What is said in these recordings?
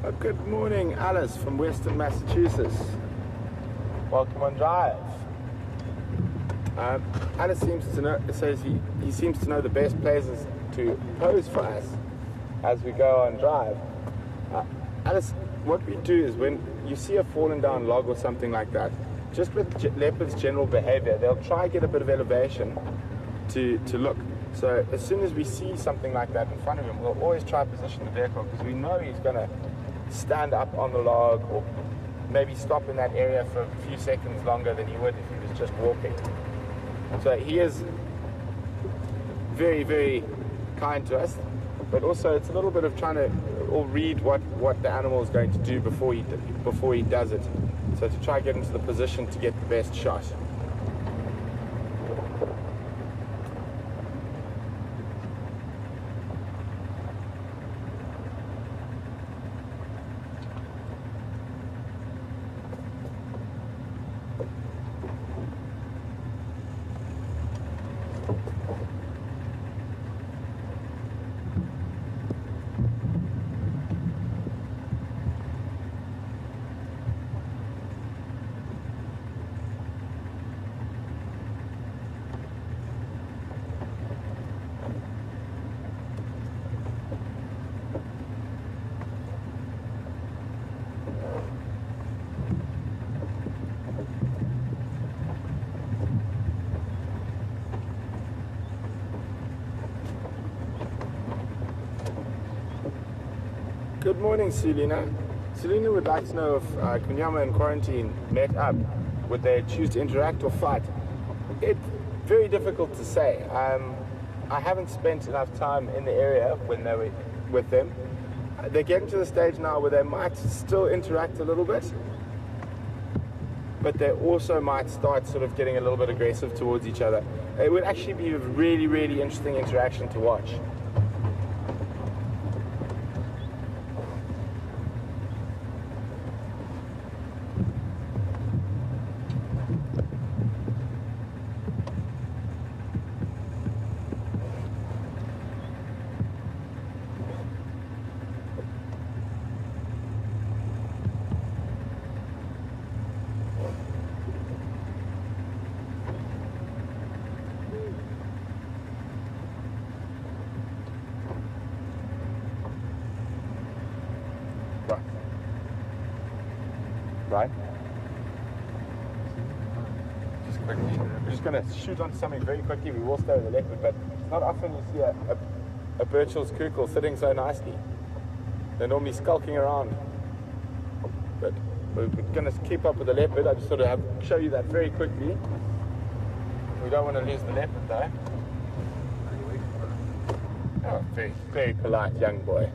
Good morning, Alice from Western Massachusetts. Welcome on Drive. Alice seems to know. It says he seems to know the best places to pose for us as we go on Drive. Alice, what we do is when you see a fallen down log or something like that, just with leopards' general behavior, they'll try to get a bit of elevation to look. So as soon as we see something like that in front of him, we'll always try to position the vehicle because we know he's going to stand up on the log or maybe stop in that area for a few seconds longer than he would if he was just walking. So he is very, very kind to us, but also it's a little bit of trying to read what the animal is going to do before he does it. So to try to get into the position to get the best shot. Good morning, Selina. Selina would like to know if Kunyama and Quarantine met up. Would they choose to interact or fight? It's very difficult to say. I haven't spent enough time in the area when they were with them. They're getting to the stage now where they might still interact a little bit, but they also might start sort of getting a little bit aggressive towards each other. It would actually be a really, really interesting interaction to watch. Right? Just quickly. We're just going to shoot on something very quickly. We will stay with the leopard, but it's not often you see a Birchall's kukul sitting so nicely. They're normally skulking around. But we're going to keep up with the leopard. I just sort of show you that very quickly. We don't want to lose the leopard though. Oh, very, very polite young boy.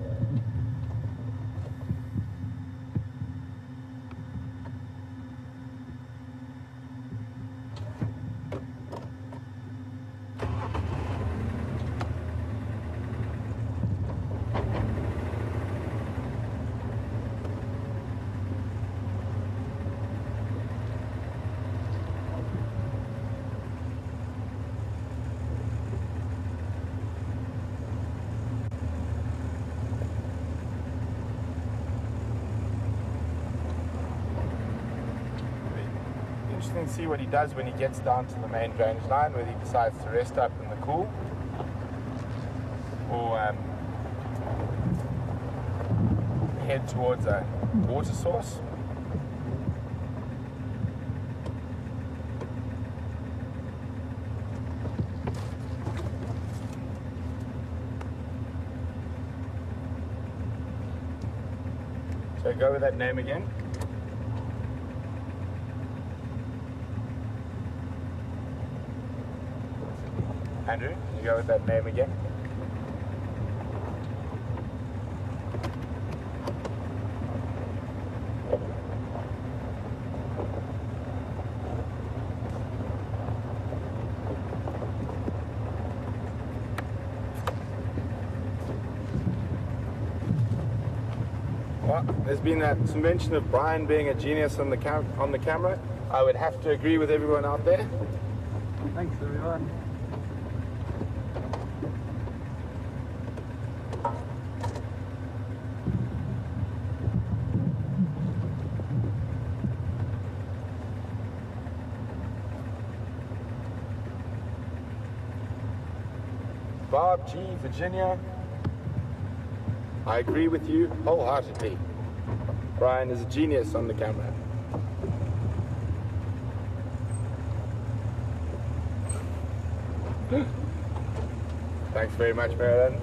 And see what he does when he gets down to the main drainage line, whether he decides to rest up in the cool or head towards a water source. So go with that name again. Andrew, can you go with that name again? Well, there's been some mention of Brian being a genius on the camera. I would have to agree with everyone out there. Thanks, everyone. Bob G, Virginia. I agree with you wholeheartedly. Brian is a genius on the camera. Thanks very much, Marilyn.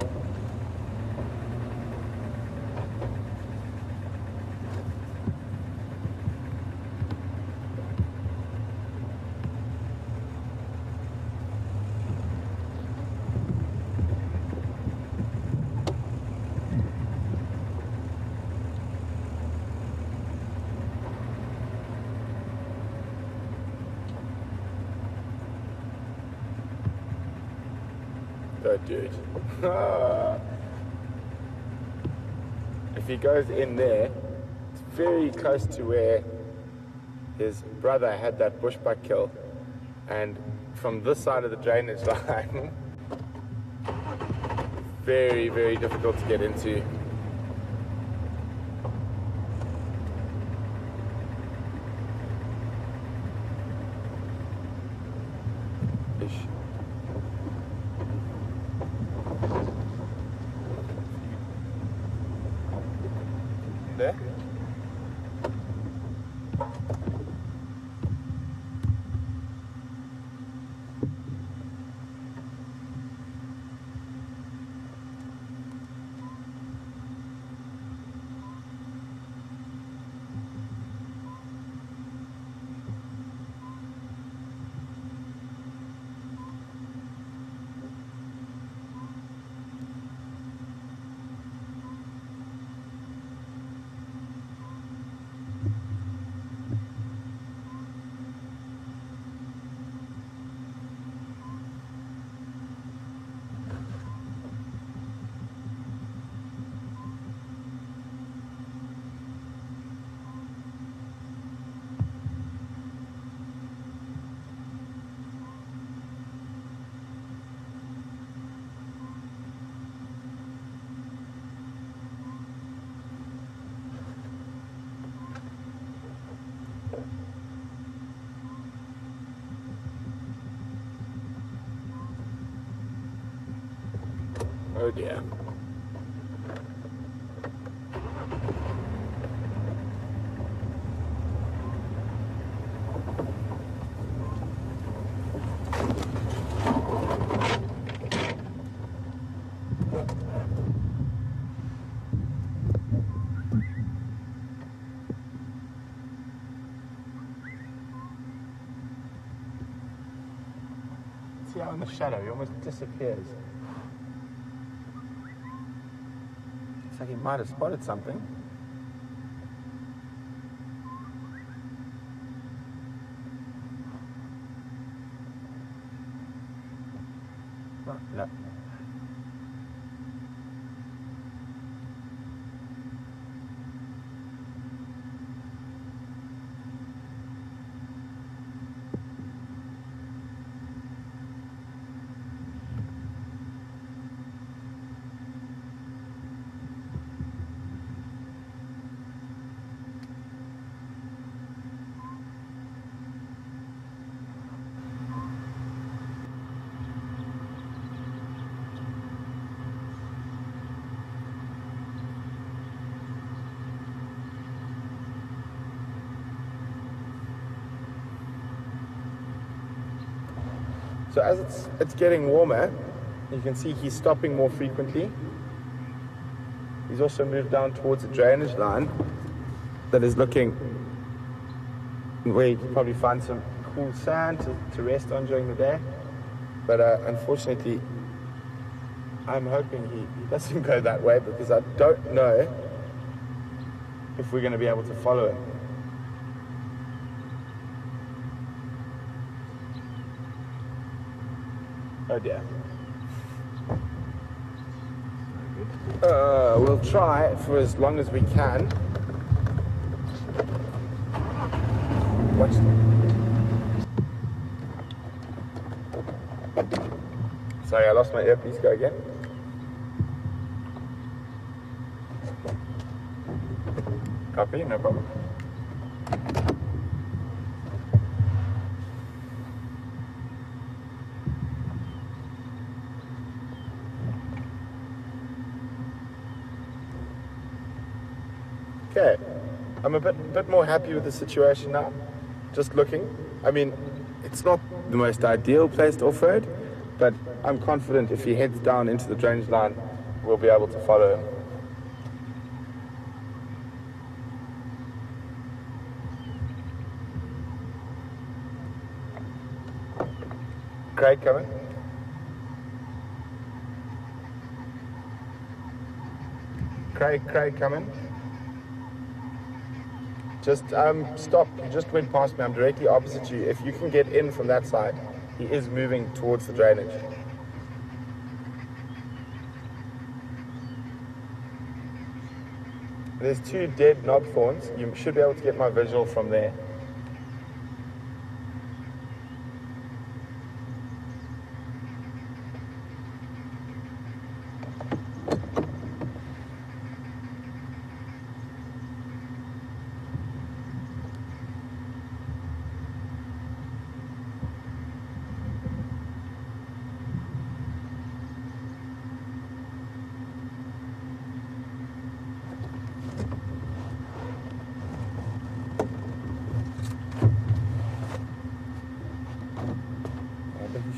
Oh, dude. If he goes in there, it's very close to where his brother had that bushbuck kill. And from this side of the drainage line, very, very difficult to get into. Ish. There. Oh dear. See how in the shadow he almost disappears. It's like he might have spotted something. Oh, no. So as it's getting warmer, you can see he's stopping more frequently. He's also moved down towards the drainage line that is looking where you can probably find some cool sand to rest on during the day. But unfortunately, I'm hoping he doesn't go that way because I don't know if we're going to be able to follow him. Oh dear. We'll try for as long as we can. Watch. Sorry, I lost my earpiece. Go again. Copy, no problem. Okay, I'm a bit more happy with the situation now. Just looking. I mean, it's not the most ideal place to off-road, but I'm confident if he heads down into the drainage line, we'll be able to follow him. Craig coming. Craig coming. Just stop. You just went past me. I'm directly opposite you. If you can get in from that side, he is moving towards the drainage. There's 2 dead knob thorns. You should be able to get my visual from there.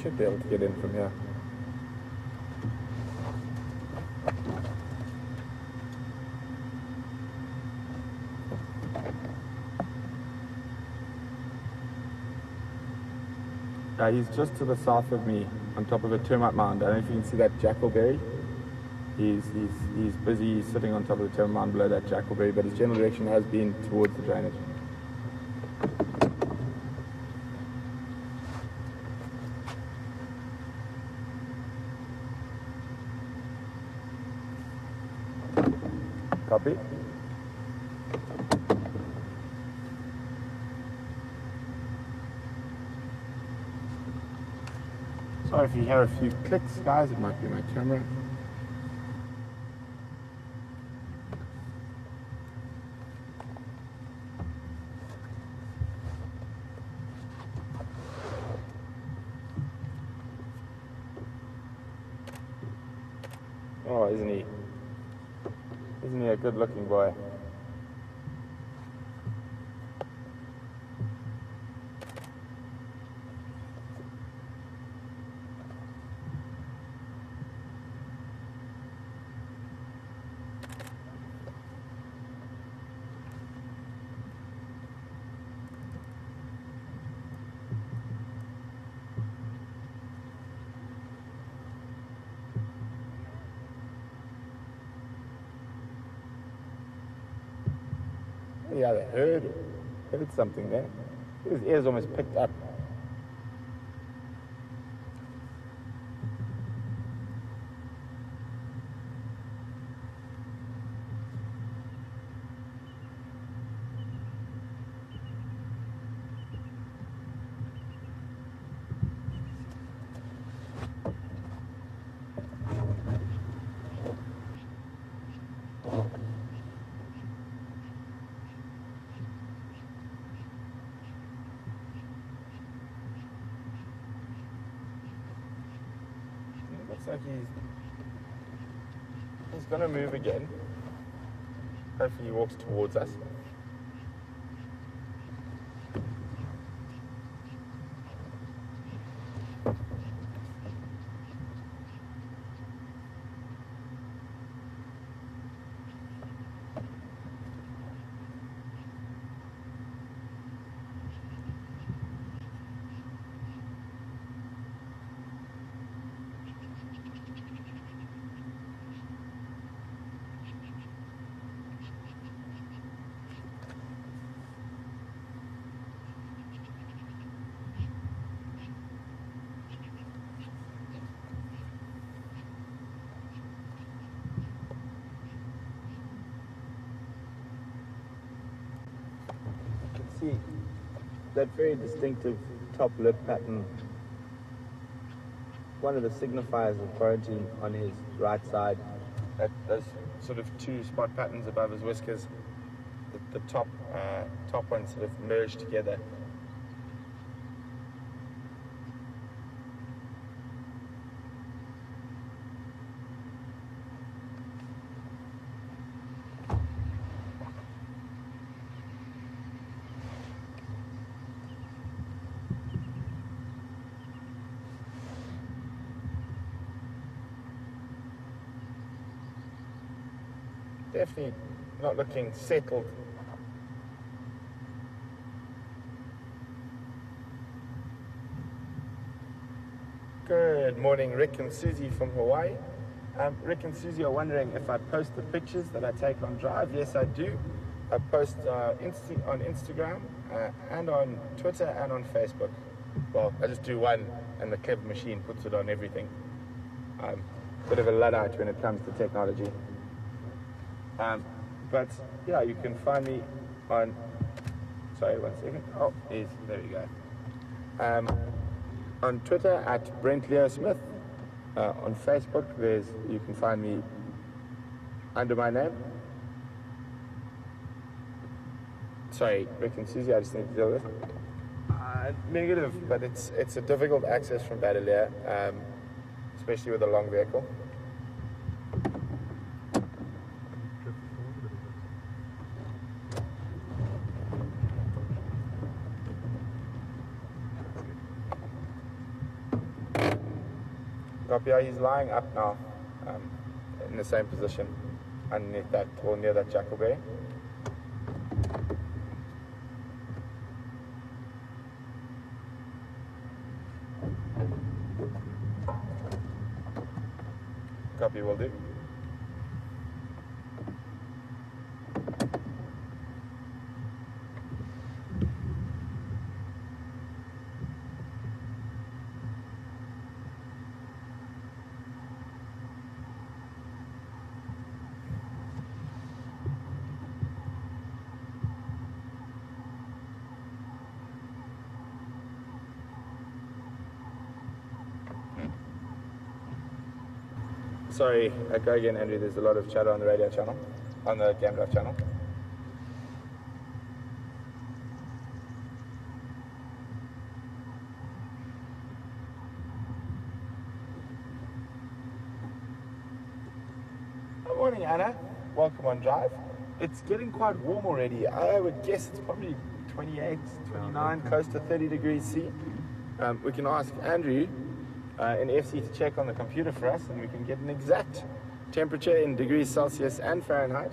Should be able to get in from here. He's just to the south of me, on top of a termite mound. I don't know if you can see that jackalberry. He's busy sitting on top of the termite mound below that jackalberry, but his general direction has been towards the drainage. Copy. Sorry if you hear a few clicks, guys, it might be my camera. Oh, isn't he? Isn't he a good-looking boy? Yeah, they heard something there. His ears almost picked up. Looks like he's gonna move again. Hopefully he walks towards us. See that very distinctive top lip pattern, one of the signifiers of quarantine on his right side. Those sort of 2 spot patterns above his whiskers, the top ones sort of merged together. definitely not looking settled. Good morning, Rick and Susie from Hawaii. Rick and Susie are wondering if I post the pictures that I take on drive. Yes, I do. I post on Instagram and on Twitter and on Facebook. Well, I just do one and the clever machine puts it on everything. Bit of a Luddite when it comes to technology. But yeah, you can find me on, sorry, 1 second. Oh, there we go. On Twitter at Brent Leo Smith. On Facebook, you can find me under my name. Sorry, Rick and Susie, I just need to deal with. Negative, but it's a difficult access from Badalia, especially with a long vehicle. Copy, he's lying up now, in the same position, underneath that, or near that jackal-berry. Copy, will do. Sorry, I go again, Andrew. There's a lot of chatter on the radio channel, on the Game Drive channel. Good morning, Anna. Welcome on Drive. It's getting quite warm already. I would guess it's probably 28, 29, close to 30 degrees C. We can ask Andrew in FC to check on the computer for us, and we can get an exact temperature in degrees Celsius and Fahrenheit.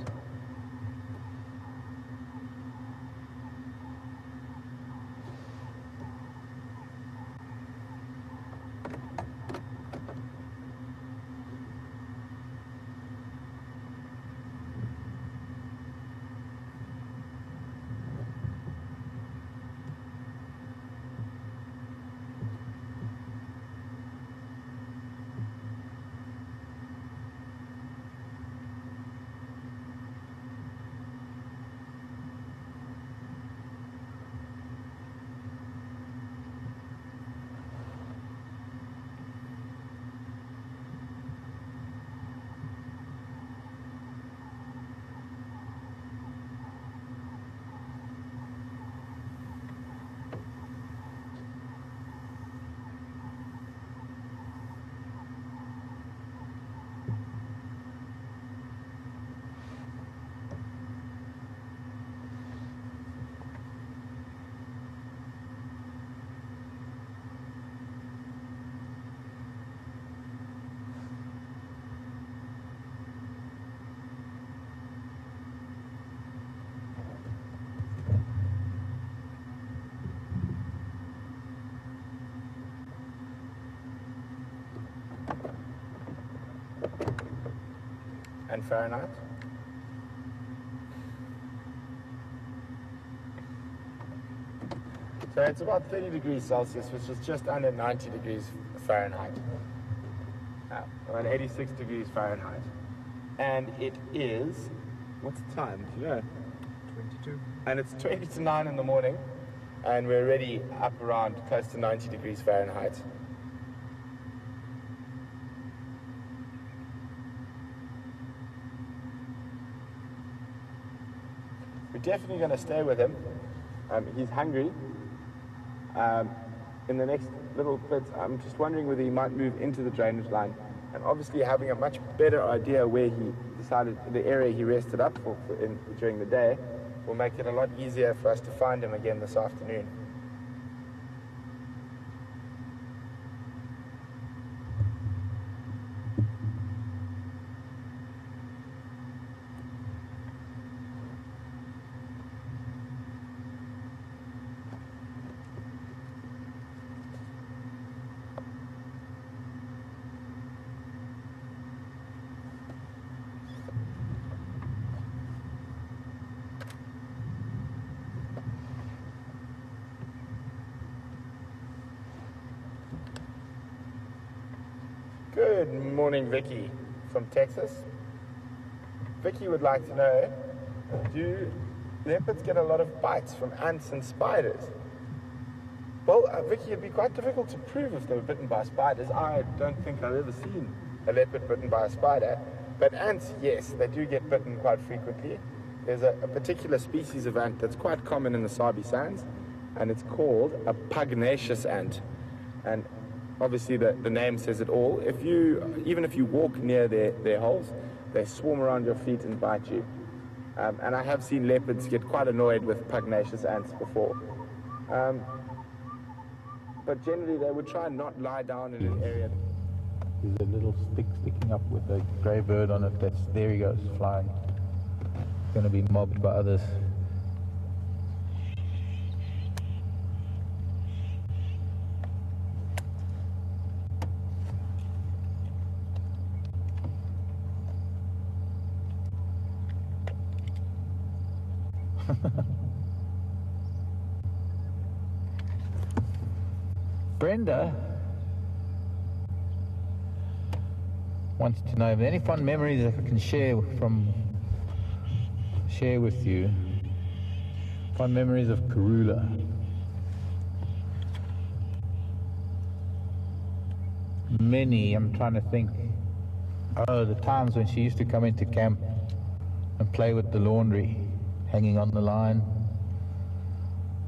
And Fahrenheit. So it's about 30 degrees Celsius, which is just under 90 degrees Fahrenheit. Around 86 degrees Fahrenheit. And it is, what's the time? Do you know? 22. And it's 20 to 9 in the morning, and we're already up around close to 90 degrees Fahrenheit. We're definitely going to stay with him. He's hungry. In the next little bit, I'm just wondering whether he might move into the drainage line, and obviously having a much better idea where he decided, the area he rested up for during the day, will make it a lot easier for us to find him again this afternoon. Good morning, Vicky from Texas. Vicky would like to know, do leopards get a lot of bites from ants and spiders? Well, Vicky, it'd be quite difficult to prove if they were bitten by spiders. I don't think I've ever seen a leopard bitten by a spider. But ants, yes, they do get bitten quite frequently. There's a particular species of ant that's quite common in the Sabi Sands, and it's called a pugnacious ant. And obviously the name says it all. Even if you walk near their holes, they swarm around your feet and bite you. And I have seen leopards get quite annoyed with pugnacious ants before. But generally they would try and not lie down in an area. There's a little stick sticking up with a grey bird on it. There he goes, flying. Going to be mobbed by others. Brenda wants to know, are there any fun memories that I can share with you? Fun memories of Karula. Many, I'm trying to think. Oh, the times when she used to come into camp and play with the laundry hanging on the line.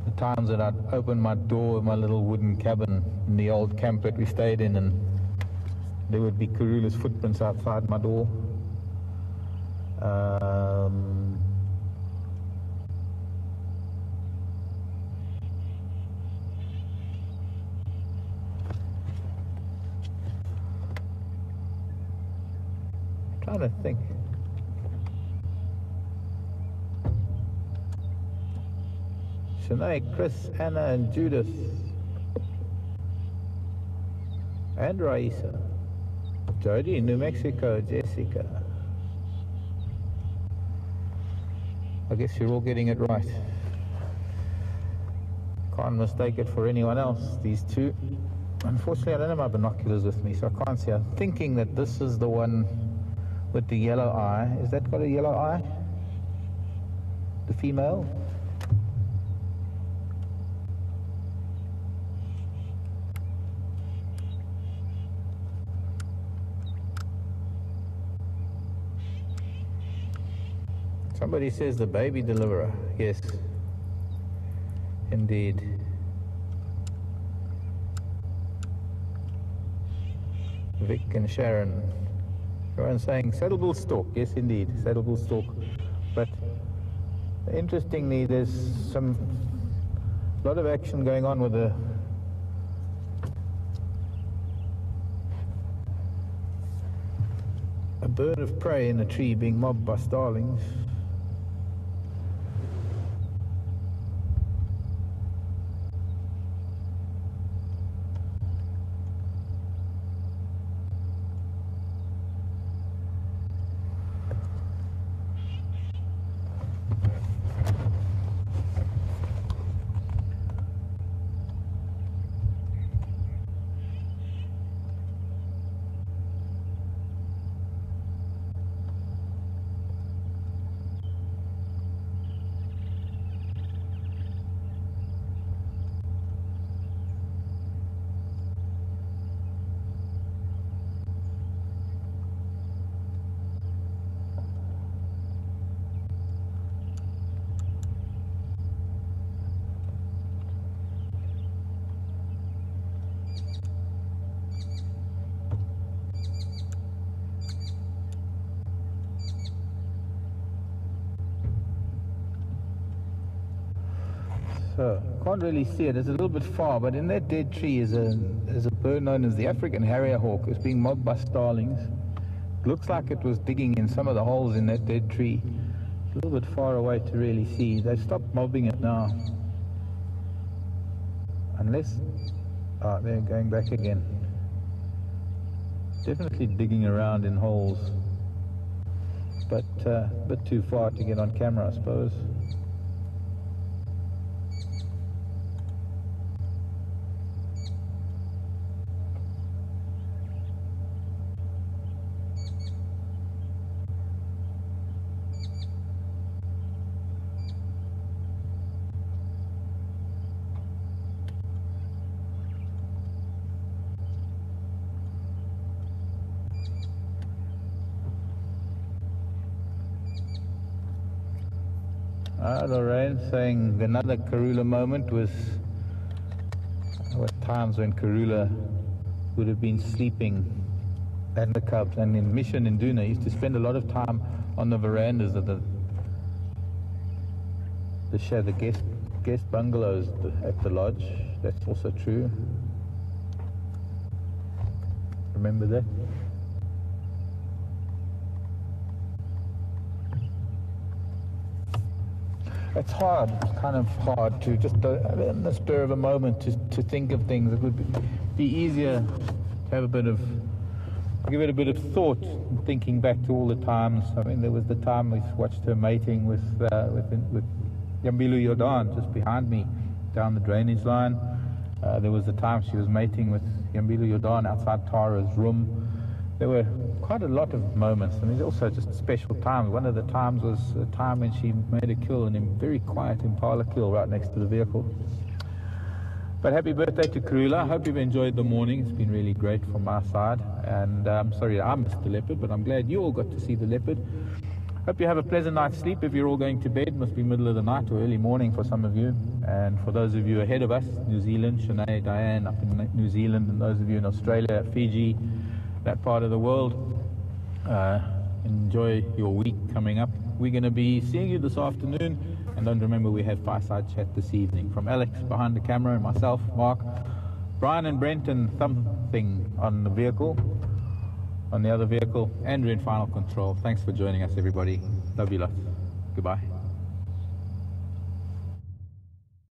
The times that I'd open my door of my little wooden cabin in the old camp that we stayed in, and there would be Karula's footprints outside my door. Trying to think. Shanae, Chris, Anna, and Judith, and Raisa, Jody, New Mexico, Jessica. I guess you're all getting it right. Can't mistake it for anyone else, these two. Unfortunately, I don't have my binoculars with me, so I can't see. I'm thinking that this is the one with the yellow eye. Is that got a yellow eye? The female? Somebody says the baby deliverer. Yes, indeed. Vic and Sharon. Everyone's saying saddlebull stork. Yes, indeed, saddlebull stork. But interestingly, there's a lot of action going on with a bird of prey in a tree being mobbed by starlings. So, can't really see it, it's a little bit far, but in that dead tree is a bird known as the African harrier hawk. It's being mobbed by starlings. It looks like it was digging in some of the holes in that dead tree. It's a little bit far away to really see. They've stopped mobbing it now. Unless, they're going back again. Definitely digging around in holes. But a bit too far to get on camera, I suppose. Lorraine saying another Karula moment was times when Karula would have been sleeping and the cubs. And in Mission in Duna, used to spend a lot of time on the verandas of the guest bungalows at the lodge. That's also true. Remember that? It's hard. It's kind of hard to just in the spur of a moment to think of things. It would be easier to have give it a bit of thought, thinking back to all the times. I mean, there was the time we watched her mating with Yambilu Jordan just behind me down the drainage line. There was the time she was mating with Yambilu Jordan outside Tara's room. There were quite a lot of moments, and there's also just special times. One of the times was a time when she made a kill, and a very quiet impala kill right next to the vehicle. But happy birthday to Karula. I hope you've enjoyed the morning. It's been really great from my side. And I'm sorry I missed the leopard, but I'm glad you all got to see the leopard. Hope you have a pleasant night's sleep. If you're all going to bed, it must be middle of the night or early morning for some of you. And for those of you ahead of us, New Zealand, Shanae, Diane up in New Zealand, and those of you in Australia, Fiji, that part of the world, enjoy your week coming up. We're going to be seeing you this afternoon, and don't remember we have Fireside Chat this evening. From Alex behind the camera and myself, Mark, Brian and Brent and something on the other vehicle, Andrew in final control. Thanks for joining us, everybody. Love you lots. Goodbye.